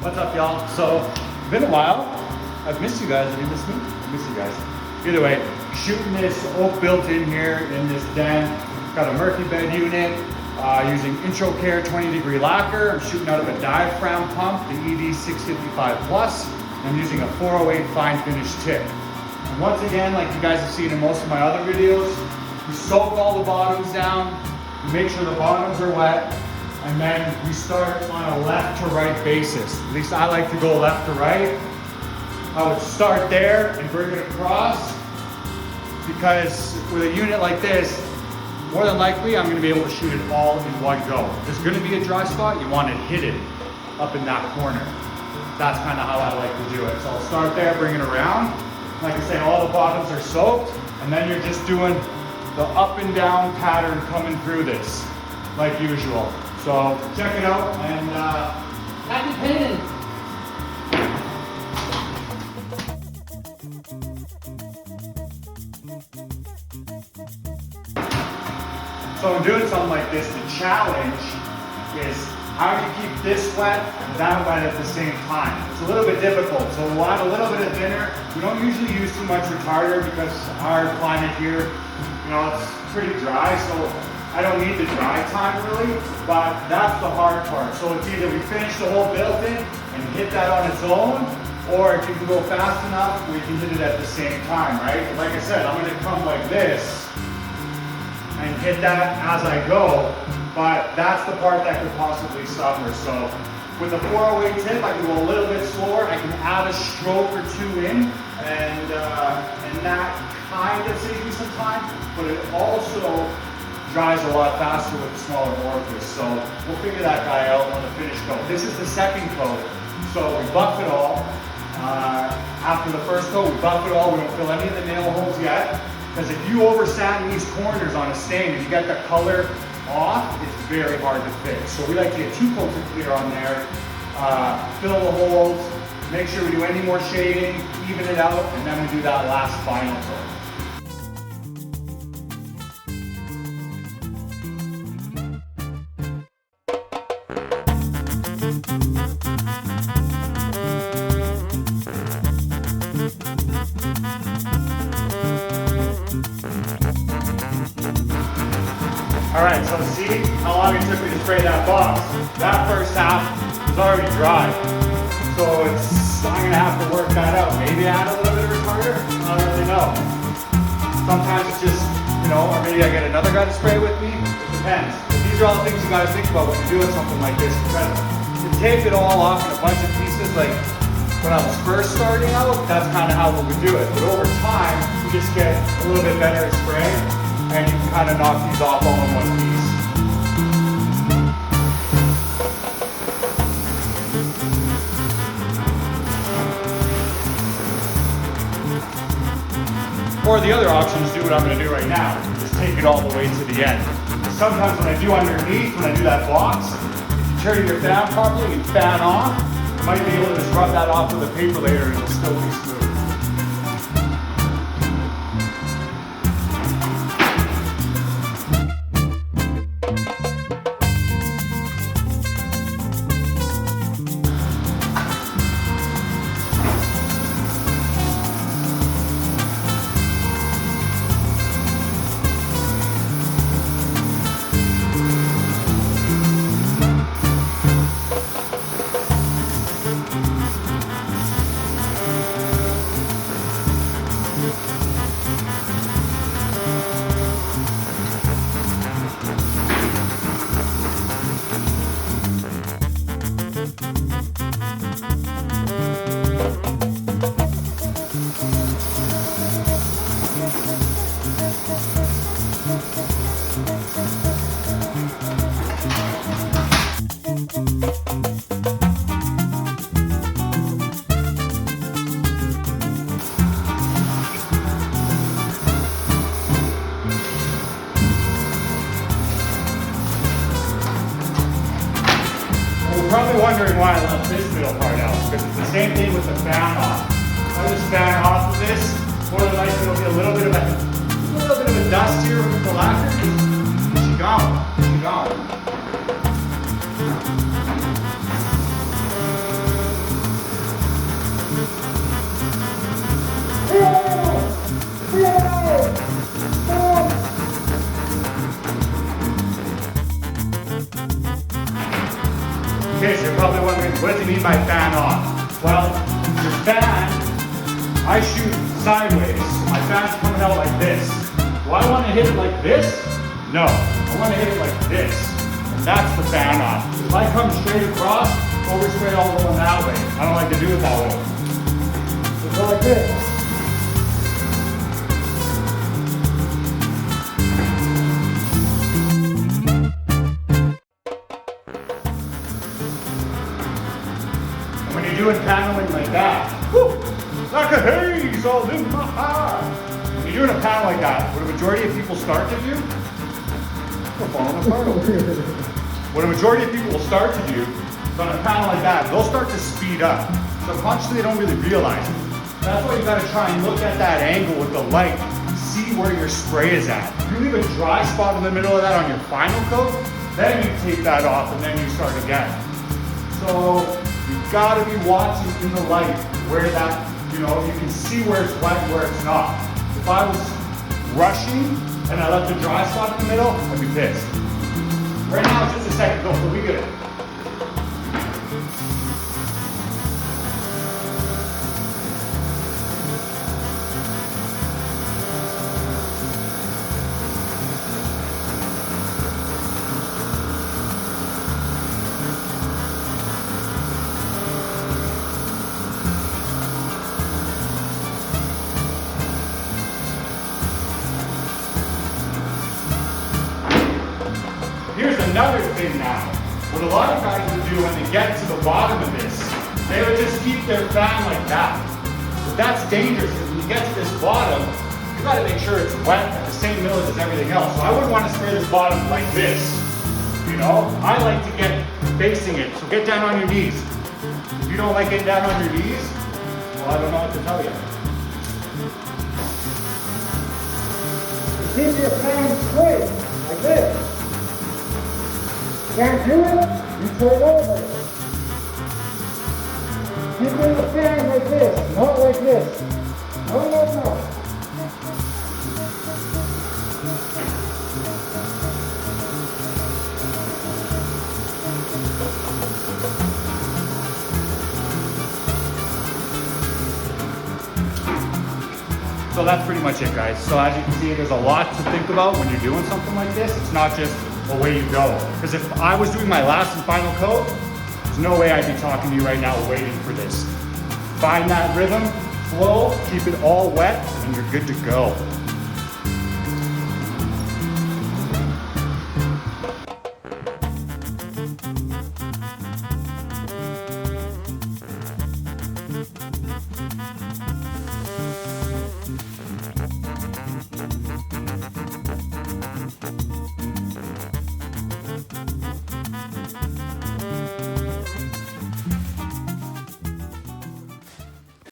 What's up, y'all? So, it's been a while. I've missed you guys. Have you missed me? I miss you guys. Either way, shooting this oak built in here in this den. Got a Murphy bed unit using Intro Care 20-degree lacquer. I'm shooting out of a diaphragm pump, the ED 655 Plus. I'm using a 408 fine finish tip. And once again, like you guys have seen in most of my other videos, we soak all the bottoms down, we make sure the bottoms are wet, and then we start on a left to right basis. At least I like to go left to right. I would start there and bring it across, because with a unit like this, more than likely I'm going to be able to shoot it all in one go. If there's going to be a dry spot, you want to hit it up in that corner. That's kind of how I like to do it. So I'll start there, bring it around. Like I say, all the bottoms are soaked, and then you're just doing the up and down pattern coming through this, like usual. So check it out, and happy painting! So in doing something like this, the challenge is how do you keep this wet and that wet at the same time? It's a little bit difficult, so we'll add a little bit of thinner. We don't usually use too much retarder because our climate here, it's pretty dry, so I don't need the dry time really, but that's the hard part. So it's either we finish the whole built-in and hit that on its own, or if you can go fast enough, we can hit it at the same time, right? Like I said, I'm gonna come like this and hit that as I go, but that's the part that could possibly suffer. So with the 408 tip, I can go a little bit slower. I can add a stroke or two in, and that kind of saves me some time, but it also dries a lot faster with the smaller orifice. So we'll figure that guy out on the finished coat. This is the second coat, so we buff it all. After the first coat, we buff it all. We don't fill any of the nail holes yet, because if you over sand these corners on a stain and you get the color off, it's very hard to fix. So we like to get 2 coats of clear on there, fill the holes, make sure we do any more shading, even it out, and then we do that last final coat. Alright, so see how long it took me to spray that box? That first half was already dry. So I'm going to have to work that out. Maybe add a little bit of retarder? I don't really know. Sometimes it's just, or maybe I get another guy to spray with me. It depends. But these are all the things you got to think about when you're doing something like this. Because to tape it all off in a bunch of pieces, like when I was first starting out, that's kind of how we would do it. But over time, you just get a little bit better at spraying, and you can kind of knock these off all in one piece. Or the other option is do what I'm going to do right now, just take it all the way to the end. Sometimes when I do underneath, when I do that box, if you turn your fan properly and fan off, you might be able to just rub that off with a paper later and it'll still be smooth. Probably wondering why I left this middle part out, because it's the same thing with the fan off. I just fan off of this. More than likely it'll be a little bit of a dust here with the lacquer. She gone. She gone. Okay, so you're probably wondering, what does he mean by fan off? Well, your fan, I shoot sideways. My fan's coming out like this. Do I want to hit it like this? No, I want to hit it like this. And that's the fan off. If I come straight across, over straight all going that way. I don't like to do it that way. So go like this. When you're doing paneling like that, whoo, like a haze all in my eye. When you're doing a panel like that, what a majority of people start to do, we're falling apart over here. What a majority of people will start to do on a panel like that, they'll start to speed up. Subconsciously, they don't really realize it. That's why you gotta try and look at that angle with the light, see where your spray is at. If you leave a dry spot in the middle of that on your final coat, then you take that off and then you start again. So, you've got to be watching in the light where that, you can see where it's wet and where it's not. If I was rushing and I left a dry spot in the middle, I'd be pissed. Right now it's just a second, so we good. Here's another thing now. What a lot of guys would do when they get to the bottom of this, they would just keep their fan like that. But that's dangerous because when you get to this bottom, you gotta make sure it's wet at the same millage as everything else. So I wouldn't want to spray this bottom like this. I like to get facing it. So get down on your knees. If you don't like getting down on your knees, well, I don't know what to tell you. Keep your fan straight, like this. Can't do it, you turn over. Keep the fan like this, not like this. No. So that's pretty much it, guys. So as you can see, there's a lot to think about when you're doing something like this. It's not just away you go. Because if I was doing my last and final coat, there's no way I'd be talking to you right now waiting for this. Find that rhythm, flow, keep it all wet, and you're good to go.